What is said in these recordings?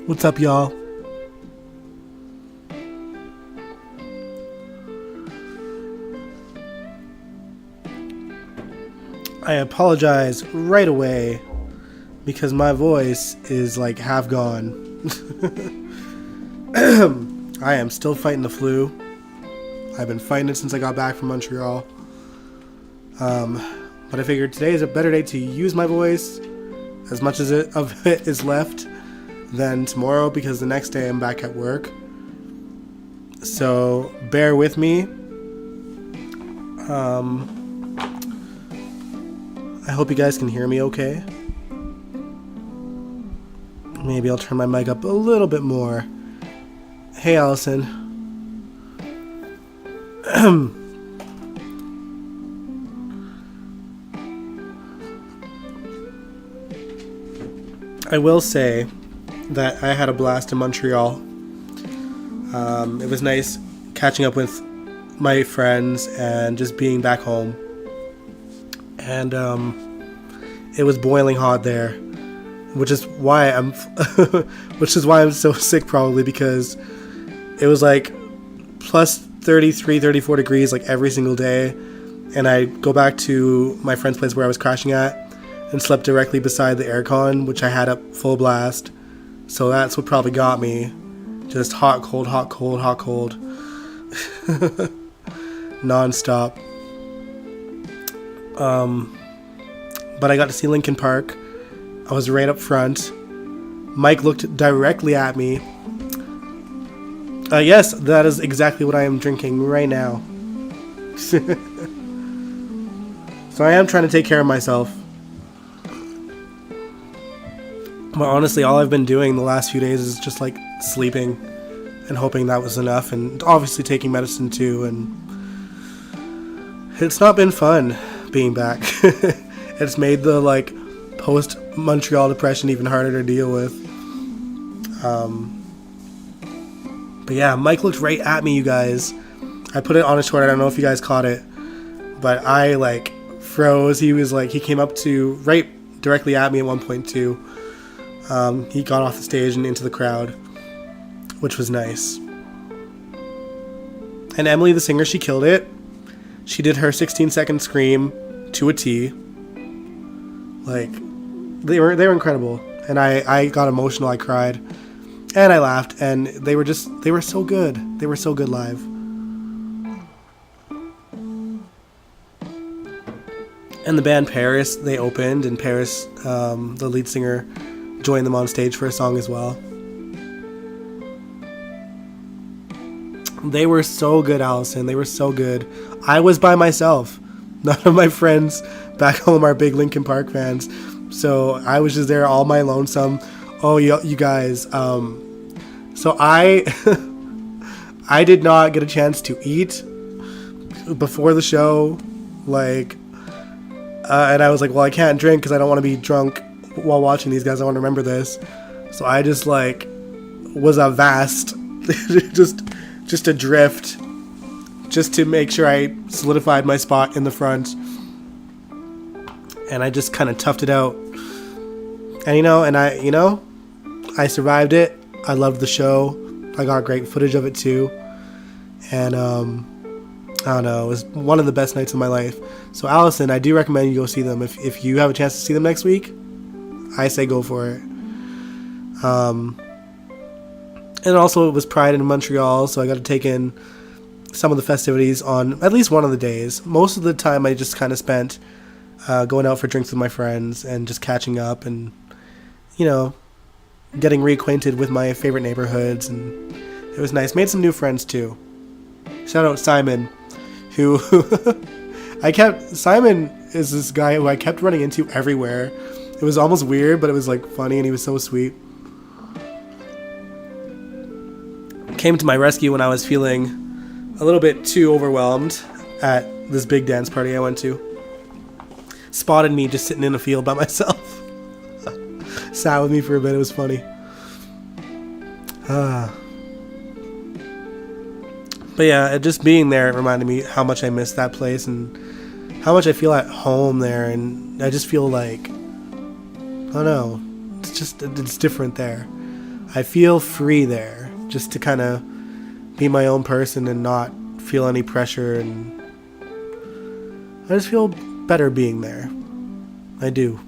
What's up, y'all? I apologize right away because my voice is like half gone. I am still fighting the flu. I've been fighting it since I got back from Montreal. But I figured today is a better day to use my voice as much as of it is left than tomorrow, because the next day I'm back at work. So bear with me. I hope you guys can hear me okay. Maybe I'll turn my mic up a little bit more. Hey, Allison. I will say that I had a blast in Montreal. It was nice catching up with my friends and just being back home. And it was boiling hot there, which is why I'm so sick, probably, because it was like plus 33, 34 degrees like every single day. And I go back to my friend's place where I was crashing at and slept directly beside the aircon, which I had up full blast. So that's what probably got me. Just hot, cold, hot, cold, hot, cold. Non-stop. But I got to see Linkin Park. I was right up front. Mike looked directly at me. Yes, that is exactly what I am drinking right now. So I am trying to take care of myself. But honestly, all I've been doing the last few days is just like sleeping and hoping that was enough, and obviously taking medicine too, and it's not been fun being back. It's made the like post Montreal depression even harder to deal with. But yeah, Mike looked right at me, you guys. I put it on a short. I don't know if you guys caught it, but I like froze. He was like, he came up to right directly at me at one point too. He got off the stage and into the crowd, which was nice. And Emily, the singer, she killed it. She did her 16-second scream to a T. Like, they were incredible. And I got emotional. I cried. And I laughed. And they were so good. They were so good live. And the band Paris, they opened. And Paris, the lead singer, joined them on stage for a song as well. They were so good, Allison. They were so good. I was by myself. None of my friends back home are big Linkin Park fans. So I was just there all my lonesome. Oh, you guys. So I I did not get a chance to eat before the show. Like, and I was like, well, I can't drink because I don't want to be drunk while watching these guys. I want to remember this. So I just like was a vast just adrift, just to make sure I solidified my spot in the front. And I just kind of toughed it out. And I survived it. I loved the show. I got great footage of it too. And I don't know, it was one of the best nights of my life. So Allison, I do recommend you go see them. If you have a chance to see them next week, I say go for it. And also, it was Pride in Montreal, so I got to take in some of the festivities on at least one of the days. Most of the time, I just kind of spent going out for drinks with my friends and just catching up and, getting reacquainted with my favorite neighborhoods. And it was nice. Made some new friends, too. Shout out Simon, who Simon is this guy who I kept running into everywhere. It was almost weird, but it was like funny, and he was so sweet. Came to my rescue when I was feeling a little bit too overwhelmed at this big dance party I went to. Spotted me just sitting in a field by myself. Sat with me for a bit. It was funny. But yeah, just being there, it reminded me how much I missed that place and how much I feel at home there. And I just feel like, I don't know, it's different there. I feel free there, just to kind of be my own person and not feel any pressure, and I just feel better being there. I do.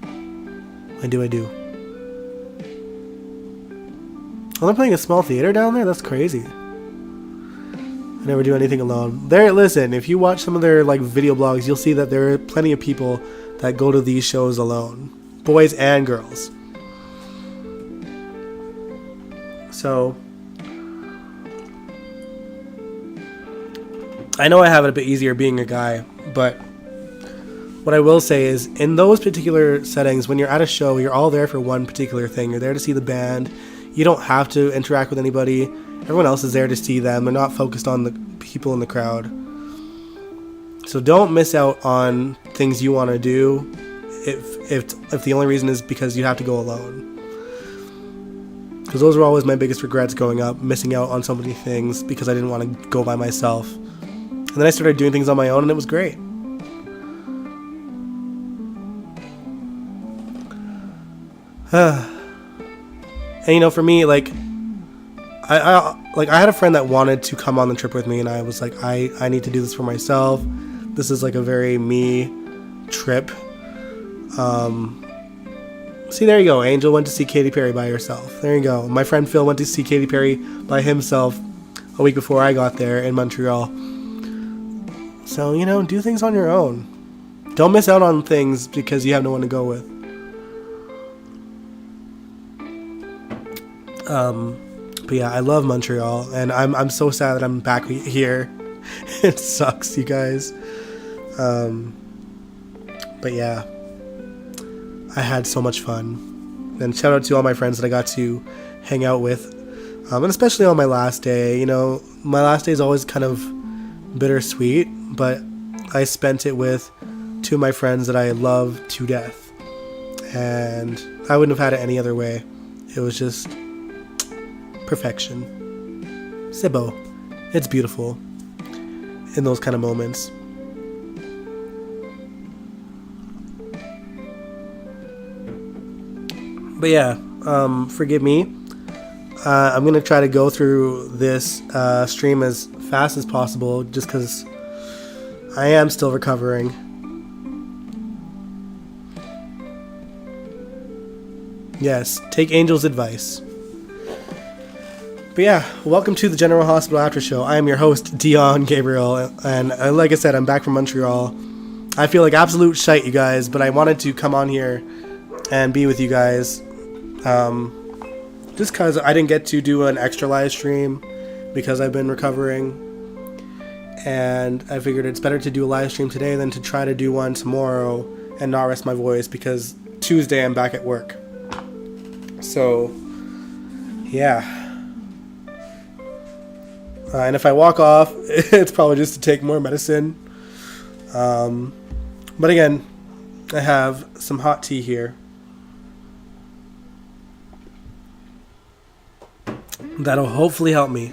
I'm playing a small theater down there? That's crazy. I never do anything alone. There, listen, if you watch some of their like video blogs, you'll see that there are plenty of people that go to these shows alone. Boys and girls. So I know I have it a bit easier being a guy, but what I will say is, in those particular settings, when you're at a show, you're all there for one particular thing. You're there to see the band. You don't have to interact with anybody. Everyone else is there to see them. They're not focused on the people in the crowd. So don't miss out on things you want to do if the only reason is because you have to go alone. Because those were always my biggest regrets growing up, missing out on so many things because I didn't want to go by myself. And then I started doing things on my own, and it was great. And you know, for me, like I had a friend that wanted to come on the trip with me, and I was like, I need to do this for myself. This is like a very me trip. See, there you go. Angel went to see Katy Perry by herself. There you go. My friend Phil went to see Katy Perry by himself a week before I got there in Montreal. So, you know, do things on your own. Don't miss out on things because you have no one to go with. But yeah, I love Montreal, and I'm so sad that I'm back here. It sucks, you guys. But yeah, I had so much fun. And shout out to all my friends that I got to hang out with, and especially on my last day. You know, my last day is always kind of bittersweet, but I spent it with two of my friends that I love to death, and I wouldn't have had it any other way. It was just perfection. C'est beau. It's beautiful in those kind of moments. But yeah, forgive me. I'm going to try to go through this stream as fast as possible just because I am still recovering. Yes, take Angel's advice. But yeah, welcome to the General Hospital After Show. I am your host, Dion Gabriel, and like I said, I'm back from Montreal. I feel like absolute shite, you guys, but I wanted to come on here and be with you guys. Just because I didn't get to do an extra live stream because I've been recovering, and I figured it's better to do a live stream today than to try to do one tomorrow and not rest my voice because Tuesday I'm back at work. So, yeah. And if I walk off, it's probably just to take more medicine. But again, I have some hot tea here. That'll hopefully help me.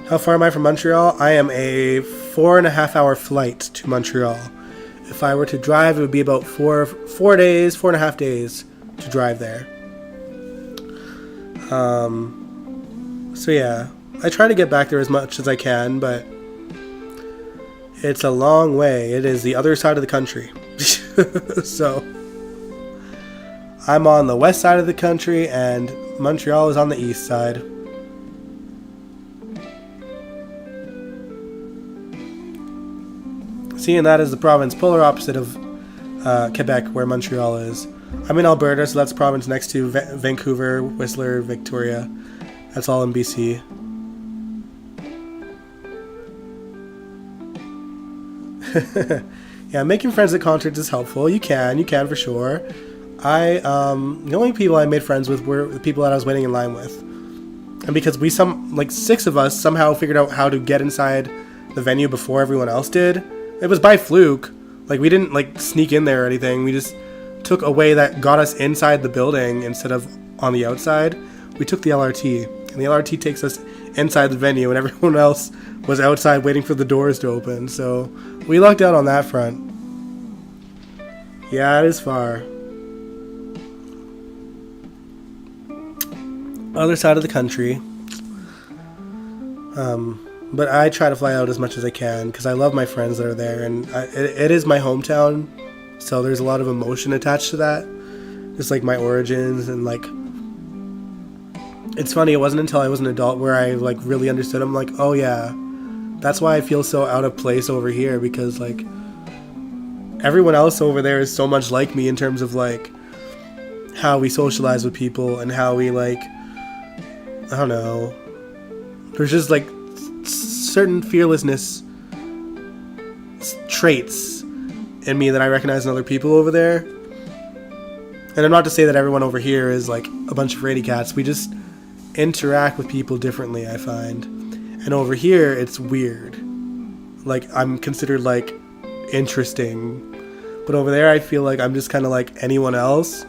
How far am I from Montreal? I am a 4.5 hour flight to Montreal. If I were to drive, it would be about 4.5 days to drive there. So yeah, I try to get back there as much as I can, but it's a long way. It is the other side of the country. So I'm on the west side of the country and Montreal is on the east side. Seeing that is the province polar opposite of Quebec, where Montreal is. I'm in Alberta, so that's the province next to Vancouver, Whistler, Victoria. That's all in BC. Yeah, making friends at concerts is helpful. You can for sure. The only people I made friends with were the people that I was waiting in line with. And because six of us somehow figured out how to get inside the venue before everyone else did. It was by fluke. Like, we didn't sneak in there or anything. We just took a way that got us inside the building instead of on the outside. We took the LRT, and the LRT takes us inside the venue, and everyone else was outside waiting for the doors to open. So we lucked out on that front. Yeah, it is far. other side of the country. But I try to fly out as much as I can because I love my friends that are there, and it is my hometown, so there's a lot of emotion attached to that. Just like my origins, and like, it's funny, it wasn't until I was an adult where I like really understood. I'm like, oh yeah, that's why I feel so out of place over here, because like everyone else over there is so much like me in terms of like how we socialize with people and how we like, I don't know, there's just like certain fearlessness traits in me that I recognize in other people over there. And I'm not to say that everyone over here is like a bunch of fraidy cats. We just interact with people differently, I find. And over here, it's weird. Like, I'm considered like interesting. But over there, I feel like I'm just kind of like anyone else.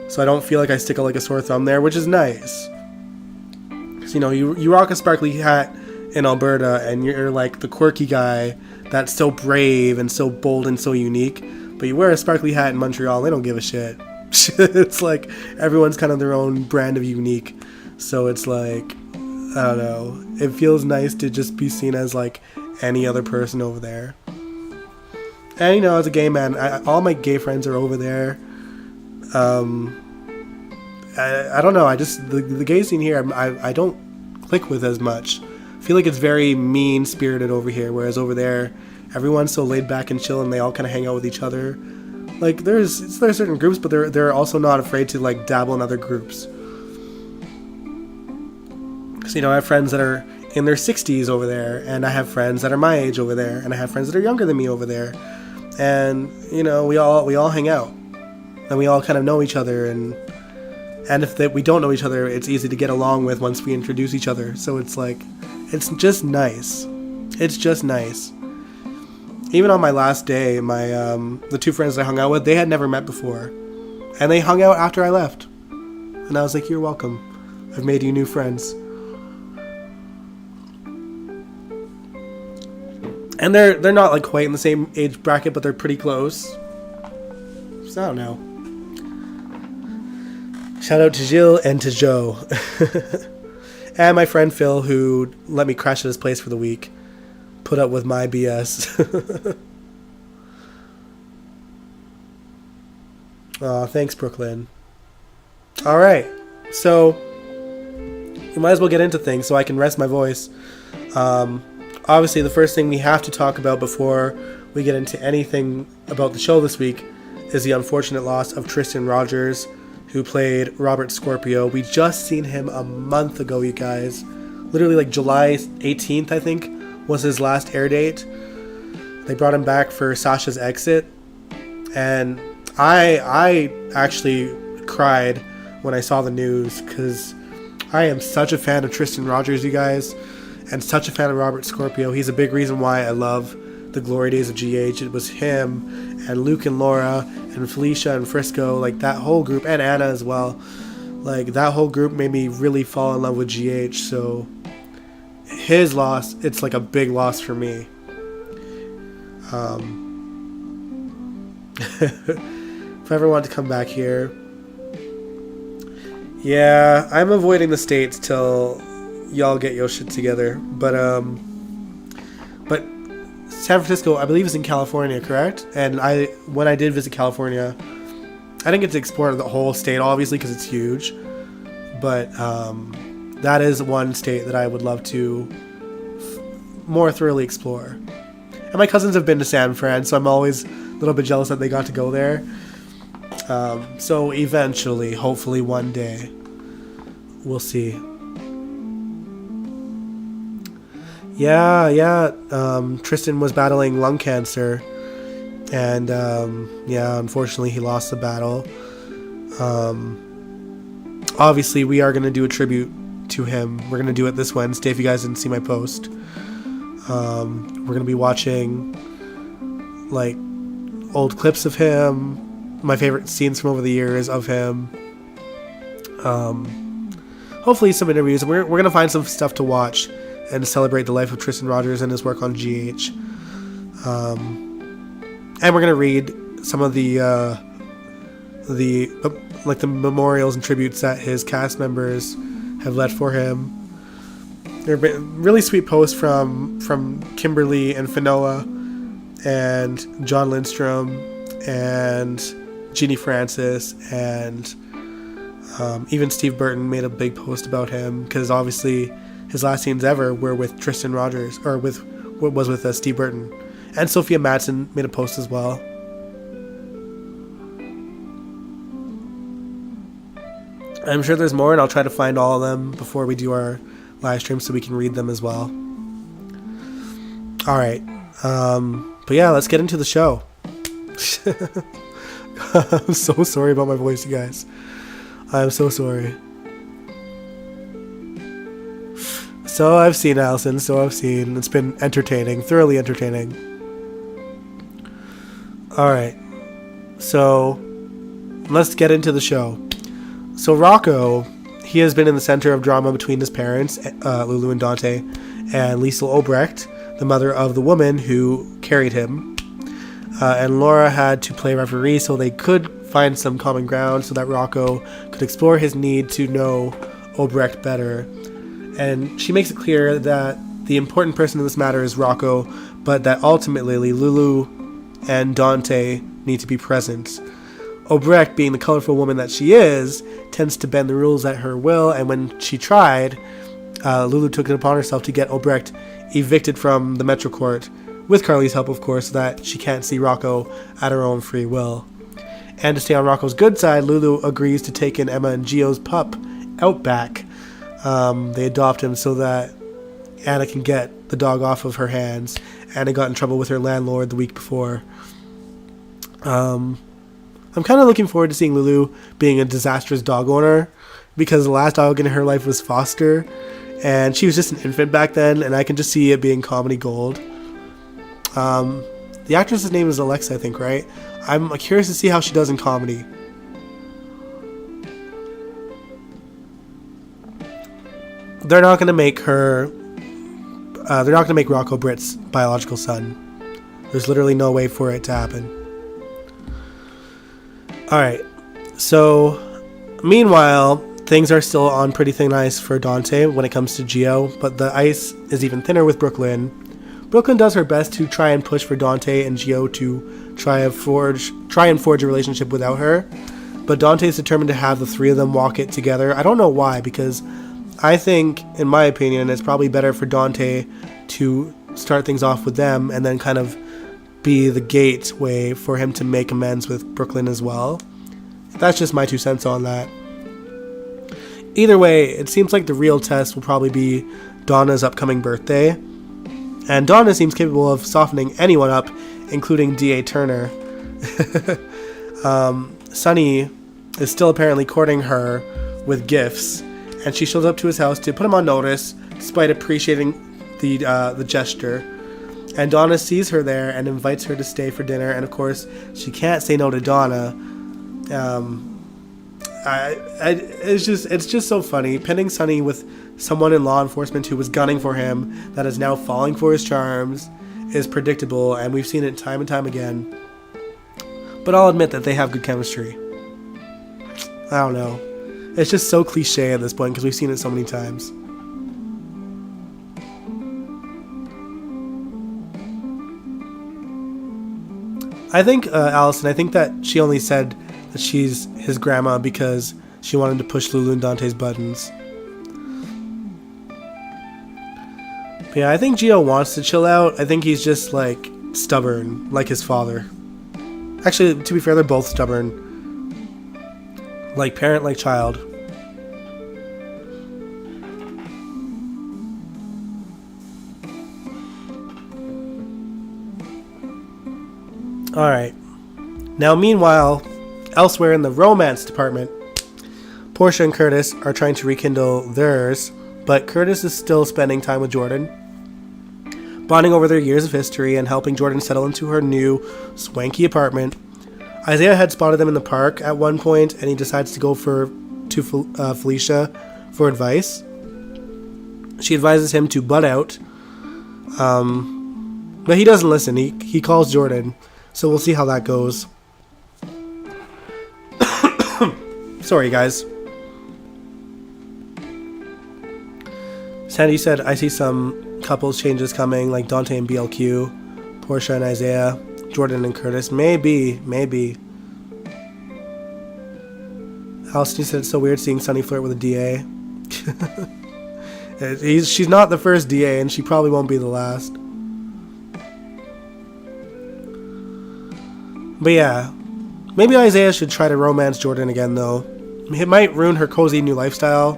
So I don't feel like I stick out like a sore thumb there, which is nice. Because, you know, you rock a sparkly hat in Alberta, and you're like the quirky guy that's so brave and so bold and so unique. But you wear a sparkly hat in Montreal, they don't give a shit. It's like everyone's kind of their own brand of unique. So it's like, I don't know. It feels nice to just be seen as like any other person over there. And you know, as a gay man, all my gay friends are over there. I don't know. I just the gay scene here, I don't click with as much. I feel like it's very mean spirited over here, whereas over there, everyone's so laid back and chill, and they all kind of hang out with each other. Like there's certain groups, but they're also not afraid to like dabble in other groups. Because you know, I have friends that are in their 60s over there, and I have friends that are my age over there, and I have friends that are younger than me over there, and you know, we all hang out, and we all kind of know each other, and if we don't know each other, it's easy to get along with once we introduce each other. So it's like, it's just nice. It's just nice. Even on my last day, my the two friends I hung out with, they had never met before, and they hung out after I left, and I was like, "You're welcome. I've made you new friends." And they're not like quite in the same age bracket, but they're pretty close. So I don't know. Shout out to Jill and to Joe. And my friend Phil, who let me crash at his place for the week. Put up with my BS. Aw, thanks, Brooklyn. Alright, so we might as well get into things so I can rest my voice. Obviously, the first thing we have to talk about before we get into anything about the show this week is the unfortunate loss of Tristan Rogers, who played Robert Scorpio. We just seen him a month ago, you guys. Literally like July 18th, I think, was his last air date. They brought him back for Sasha's Exit, and I actually cried when I saw the news, because I am such a fan of Tristan Rogers, you guys, and such a fan of Robert Scorpio. He's a big reason why I love the glory days of GH. It was him and Luke and Laura and Felicia and Frisco, like that whole group, and Anna as well. Like that whole group made me really fall in love with GH. So his loss, it's like a big loss for me. If I ever want to come back here, yeah, I'm avoiding the States till y'all get your shit together. But San Francisco, I believe, is in California, correct? And when I did visit California, I didn't get to explore the whole state, obviously, because it's huge. But that is one state that I would love to more thoroughly explore. And my cousins have been to San Fran, so I'm always a little bit jealous that they got to go there. So eventually, hopefully one day, we'll see. Yeah. Tristan was battling lung cancer, and unfortunately he lost the battle. Obviously, we are going to do a tribute to him. We're going to do it this Wednesday, if you guys didn't see my post. We're going to be watching like old clips of him, my favorite scenes from over the years of him. Hopefully some interviews. We're going to find some stuff to watch and to celebrate the life of Tristan Rogers and his work on GH. And we're going to read some of the memorials and tributes that his cast members have left for him. There have been really sweet posts from Kimberly and Finoa and John Lindstrom and Jeannie Francis, and even Steve Burton made a big post about him, because obviously his last scenes ever were with Tristan Rogers, or with what was with Steve Burton. And Sophia Madsen made a post as well. I'm sure there's more, and I'll try to find all of them before we do our live stream so we can read them as well. Alright. But yeah, let's get into the show. I'm so sorry about my voice, you guys. I'm so sorry. So I've seen, Allison. So I've seen. It's been entertaining. Thoroughly entertaining. Alright. So let's get into the show. So Rocco, he has been in the center of drama between his parents, Lulu and Dante, and Liesl Obrecht, the mother of the woman who carried him. And Laura had to play referee so they could find some common ground so that Rocco could explore his need to know Obrecht better. And she makes it clear that the important person in this matter is Rocco, but that ultimately Lulu and Dante need to be present. Obrecht, being the colorful woman that she is, tends to bend the rules at her will, and when she tried, Lulu took it upon herself to get Obrecht evicted from the Metro Court, with Carly's help, of course, so that she can't see Rocco at her own free will. And to stay on Rocco's good side, Lulu agrees to take in Emma and Gio's pup, Outback. They adopt him so that Anna can get the dog off of her hands. Anna got in trouble with her landlord the week before. I'm kind of looking forward to seeing Lulu being a disastrous dog owner, because the last dog in her life was Foster, and she was just an infant back then, and I can just see it being comedy gold. The actress's name is Alexa, I think, right? I'm curious to see how she does in comedy. They're not going to make her... they're not going to make Rocco Britt's biological son. There's literally no way for it to happen. Alright, so meanwhile, things are still on pretty thin ice for Dante when it comes to Gio, but the ice is even thinner with Brooklyn. Brooklyn does her best to try and push for Dante and Gio to try and forge a relationship without her, but Dante is determined to have the three of them walk it together. I don't know why, because I think, in my opinion, it's probably better for Dante to start things off with them and then kind of be the gateway for him to make amends with Brooklyn as well. That's just my 2 cents on that. Either way, it seems like the real test will probably be Donna's upcoming birthday. And Donna seems capable of softening anyone up, including D.A. Turner. Sunny is still apparently courting her with gifts, and she shows up to his house to put him on notice, despite appreciating the gesture. And Donna sees her there and invites her to stay for dinner, and of course, she can't say no to Donna. It's just so funny. Pinning Sunny with someone in law enforcement who was gunning for him that is now falling for his charms is predictable, and we've seen it time and time again. But I'll admit that they have good chemistry. I don't know. It's just so cliche at this point because we've seen it so many times. I think, Allison, I think that she only said that she's his grandma because she wanted to push Lulu and Dante's buttons. But yeah, I think Gio wants to chill out. I think he's just, like, stubborn, like his father. Actually, to be fair, they're both stubborn. Like parent, like child. Alright. Now, meanwhile, elsewhere in the romance department, Portia and Curtis are trying to rekindle theirs, but Curtis is still spending time with Jordan, bonding over their years of history and helping Jordan settle into her new, swanky apartment. Isaiah had spotted them in the park at one point, and he decides to go to Felicia for advice. She advises him to butt out, but he doesn't listen. He calls Jordan. So we'll see how that goes. Sorry, guys. Sandy said, I see some couples changes coming, like Dante and BLQ, Portia and Isaiah, Jordan and Curtis. Maybe. Allison said it's so weird seeing Sunny flirt with a DA. She's not the first DA, and she probably won't be the last. But yeah, maybe Isaiah should try to romance Jordan again, though. It might ruin her cozy new lifestyle,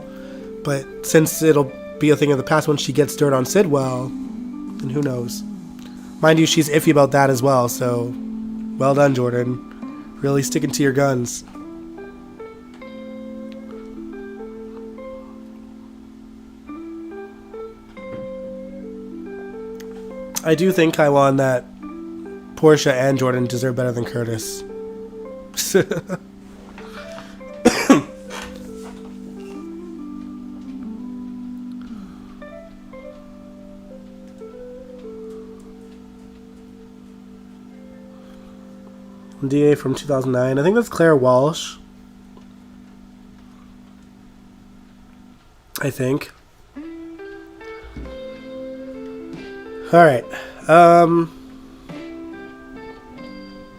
but since it'll be a thing of the past when she gets dirt on Sidwell, then who knows. Mind you, she's iffy about that as well, so well done, Jordan. Really sticking to your guns. I do think, Kaiwan, that Portia and Jordan deserve better than Curtis. DA from 2009. I think that's Claire Walsh. I think. Alright.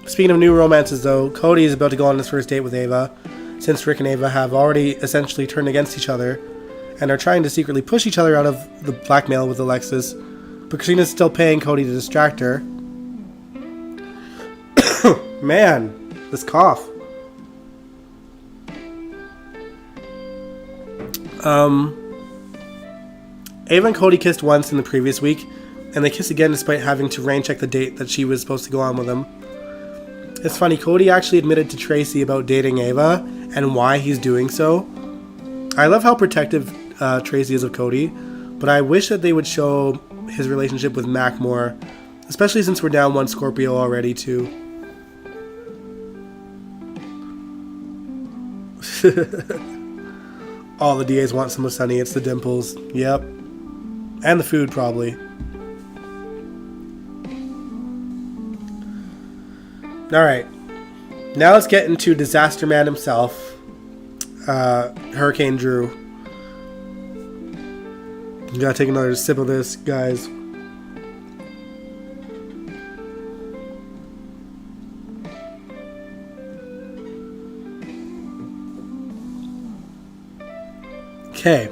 Speaking of new romances, though, Cody is about to go on his first date with Ava, since Rick and Ava have already essentially turned against each other and are trying to secretly push each other out of the blackmail with Alexis, but Christina's still paying Cody to distract her. Man, this cough. Ava and Cody kissed once in the previous week, and they kiss again despite having to rain check the date that she was supposed to go on with him. It's funny, Cody actually admitted to Tracy about dating Ava and why he's doing so. I love how protective Tracy is of Cody, but I wish that they would show his relationship with Mac more, especially since we're down one Scorpio already too. All the DAs want some of Sunny. It's the dimples. Yep. And the food, probably. Alright. Now let's get into Disaster Man himself. Hurricane Drew. You gotta take another sip of this, guys. Okay.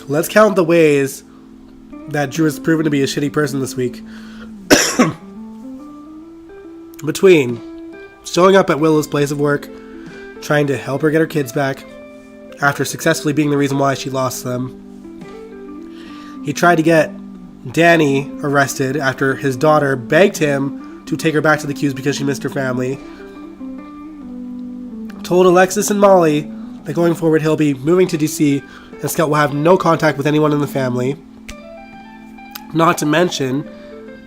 Let's count the ways that Drew has proven to be a shitty person this week. Between showing up at Willow's place of work, trying to help her get her kids back, after successfully being the reason why she lost them. He tried to get Danny arrested after his daughter begged him to take her back to the Qs because she missed her family. Told Alexis and Molly that going forward he'll be moving to DC and Scout will have no contact with anyone in the family. Not to mention,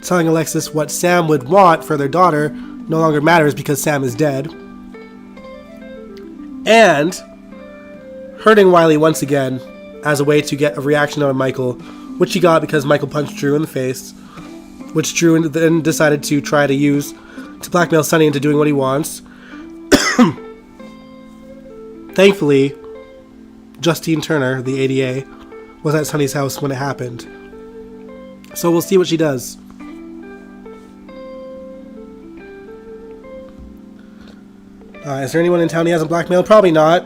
telling Alexis what Sam would want for their daughter no longer matters because Sam is dead. And hurting Wiley once again as a way to get a reaction out of Michael, which he got because Michael punched Drew in the face, which Drew then decided to try to use to blackmail Sonny into doing what he wants. Thankfully, Justine Turner, the ADA, was at Sonny's house when it happened. So we'll see what she does. Is there anyone in town he hasn't blackmailed? Probably not.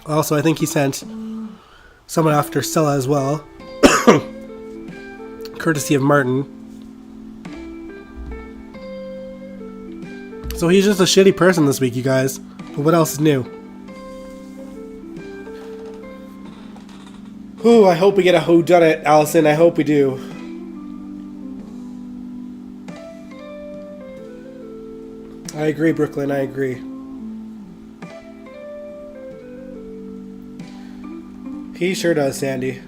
Also, I think he sent someone after Stella as well. Courtesy of Martin. So he's just a shitty person this week, you guys. But what else is new? Ooh, I hope we get a whodunit, Allison. I hope we do. I agree, Brooklyn. I agree. He sure does, Sandy.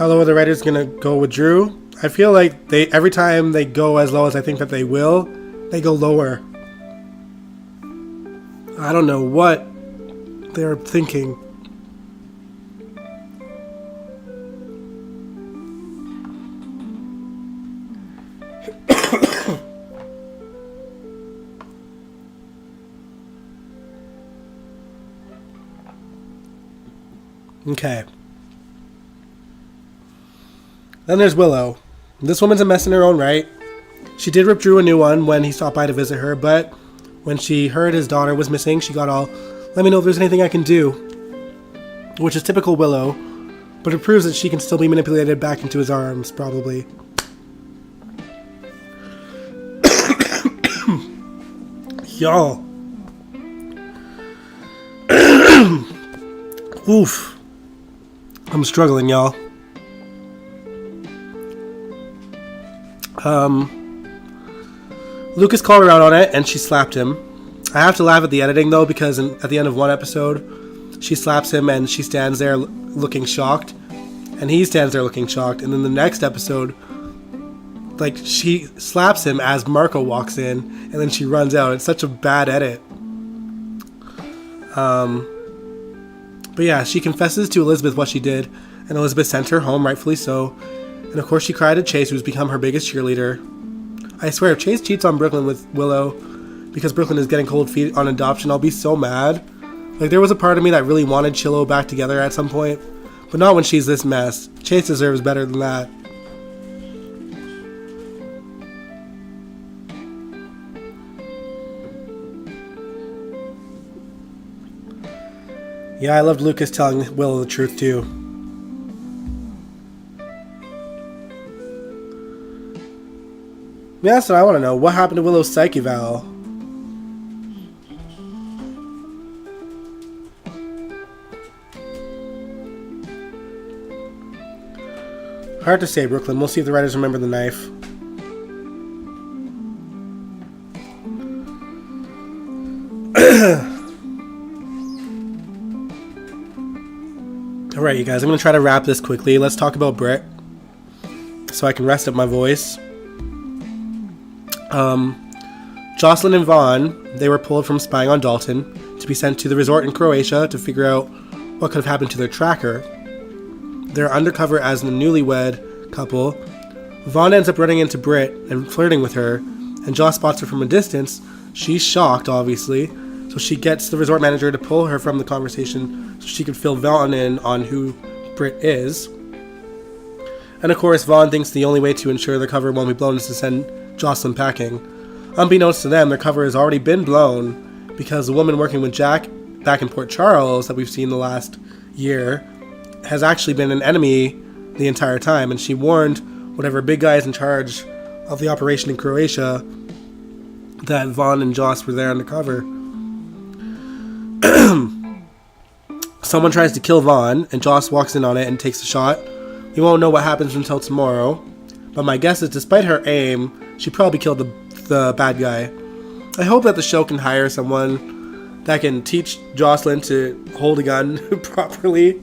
How low are the writers going to go with Drew? I feel like every time they go as low as I think that they will, they go lower. I don't know what they're thinking. Okay. Then there's Willow. This woman's a mess in her own right. She did rip Drew a new one when he stopped by to visit her, but when she heard his daughter was missing, she got all, let me know if there's anything I can do. Which is typical Willow, but it proves that she can still be manipulated back into his arms, probably. Y'all. Oof. I'm struggling, y'all. Lucas called her out on it, and she slapped him. I have to laugh at the editing, though, because at the end of one episode, she slaps him, and she stands there looking shocked, and he stands there looking shocked, and then the next episode, like, she slaps him as Marco walks in, and then she runs out. It's such a bad edit. But yeah, she confesses to Elizabeth what she did, and Elizabeth sent her home, rightfully so. And of course she cried at Chase, who's become her biggest cheerleader. I swear, if Chase cheats on Brooklyn with Willow because Brooklyn is getting cold feet on adoption, I'll be so mad. Like, there was a part of me that really wanted Chillo back together at some point, but not when she's this mess. Chase deserves better than that. Yeah, I loved Lucas telling Willow the truth too. Yeah, so I want to know, what happened to Willow's psych eval? Hard to say, Brooklyn. We'll see if the writers remember the knife. Alright, you guys, I'm going to try to wrap this quickly. Let's talk about Britt, so I can rest up my voice. Jocelyn and Vaughn, they were pulled from spying on Dalton to be sent to the resort in Croatia to figure out what could have happened to their tracker. They're undercover as the newlywed couple. Vaughn ends up running into Britt and flirting with her, and Joss spots her from a distance. She's shocked, obviously, so she gets the resort manager to pull her from the conversation so she could fill Vaughn in on who Britt is. And of course, Vaughn thinks the only way to ensure their cover won't be blown is to send Jocelyn packing. Unbeknownst to them, their cover has already been blown because the woman working with Jack back in Port Charles that we've seen the last year has actually been an enemy the entire time, and she warned whatever big guy is in charge of the operation in Croatia that Vaughn and Joss were there undercover. Someone tries to kill Vaughn, and Joss walks in on it and takes the shot. We won't know what happens until tomorrow, but my guess is despite her aim, she probably killed the bad guy. I hope that the show can hire someone that can teach Jocelyn to hold a gun properly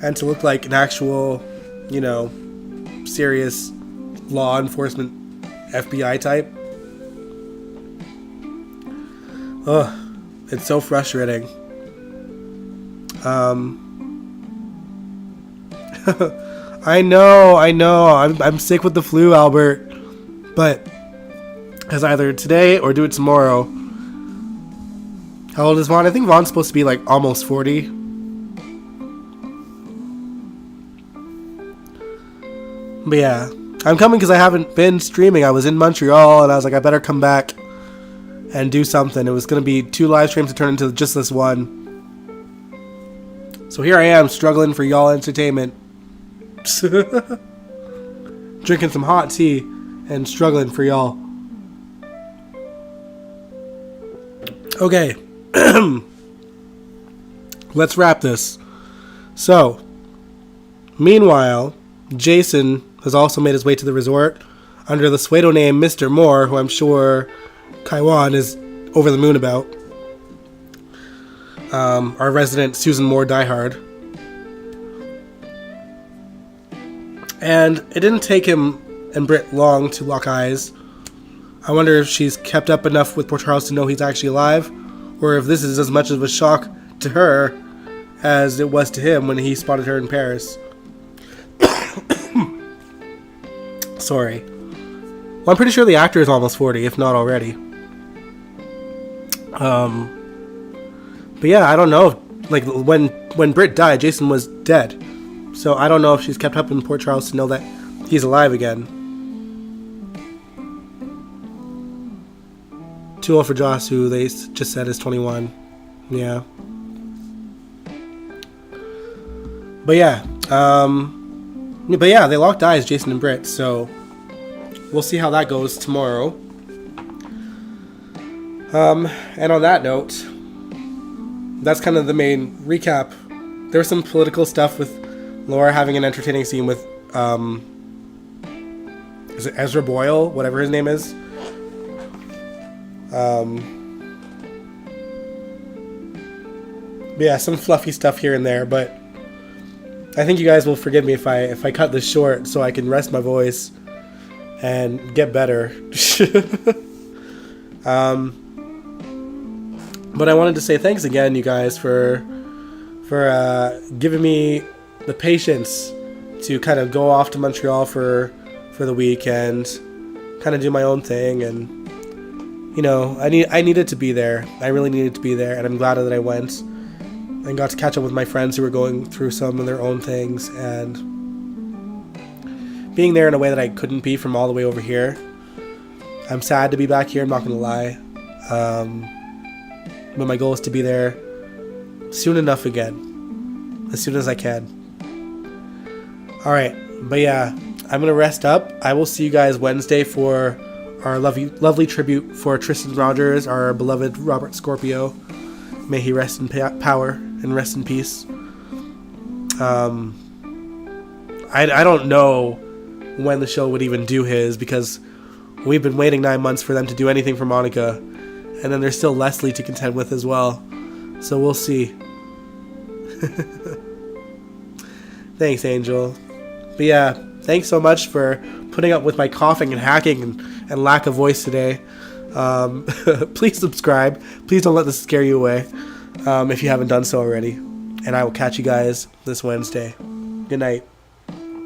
and to look like an actual, you know, serious law enforcement FBI type. Ugh, it's so frustrating. I know. I'm sick with the flu, Albert. But it's either today or do it tomorrow. How old is Vaughn? I think Vaughn's supposed to be like almost 40. But yeah, I'm coming because I haven't been streaming. I was in Montreal and I was like, I better come back and do something. It was going to be 2 live streams to turn into just this one. So here I am, struggling for y'all entertainment. Drinking some hot tea and struggling for y'all. Okay. Let's wrap this. So, meanwhile, Jason has also made his way to the resort under the pseudo name Mr. Moore, who I'm sure Kaiwan is over the moon about. Our resident Susan Moore diehard. And it didn't take him and Britt long to lock eyes. I wonder if she's kept up enough with Port Charles to know he's actually alive, or if this is as much of a shock to her as it was to him when he spotted her in Paris. Sorry. Well, I'm pretty sure the actor is almost 40, if not already. But yeah, I don't know. Like, when Britt died, Jason was dead. So I don't know if she's kept up in Port Charles to know that he's alive again. Too old for Joss, who they just said is 21. Yeah. But yeah, they locked eyes, Jason and Britt, so we'll see how that goes tomorrow. And on that note, that's kind of the main recap. There was some political stuff with Laura having an entertaining scene with, is it Ezra Boyle? Whatever his name is. Yeah, some fluffy stuff here and there, but I think you guys will forgive me if I cut this short so I can rest my voice and get better. But I wanted to say thanks again, you guys, for giving me the patience to kind of go off to Montreal for the weekend, kind of do my own thing, and you know, I needed to be there. I really needed to be there, and I'm glad that I went and got to catch up with my friends who were going through some of their own things, and being there in a way that I couldn't be from all the way over here. I'm sad to be back here, I'm not going to lie. But my goal is to be there soon enough again. As soon as I can. Alright, but yeah, I'm going to rest up. I will see you guys Wednesday for our lovely tribute for Tristan Rogers, our beloved Robert Scorpio. May he rest in power and rest in peace. I don't know when the show would even do his, because we've been waiting 9 months for them to do anything for Monica, and then there's still Leslie to contend with as well, so we'll see. Thanks, Angel. But yeah, thanks so much for putting up with my coughing and hacking and lack of voice today. Please subscribe. Please don't let this scare you away if you haven't done so already. And I will catch you guys this Wednesday. Good night.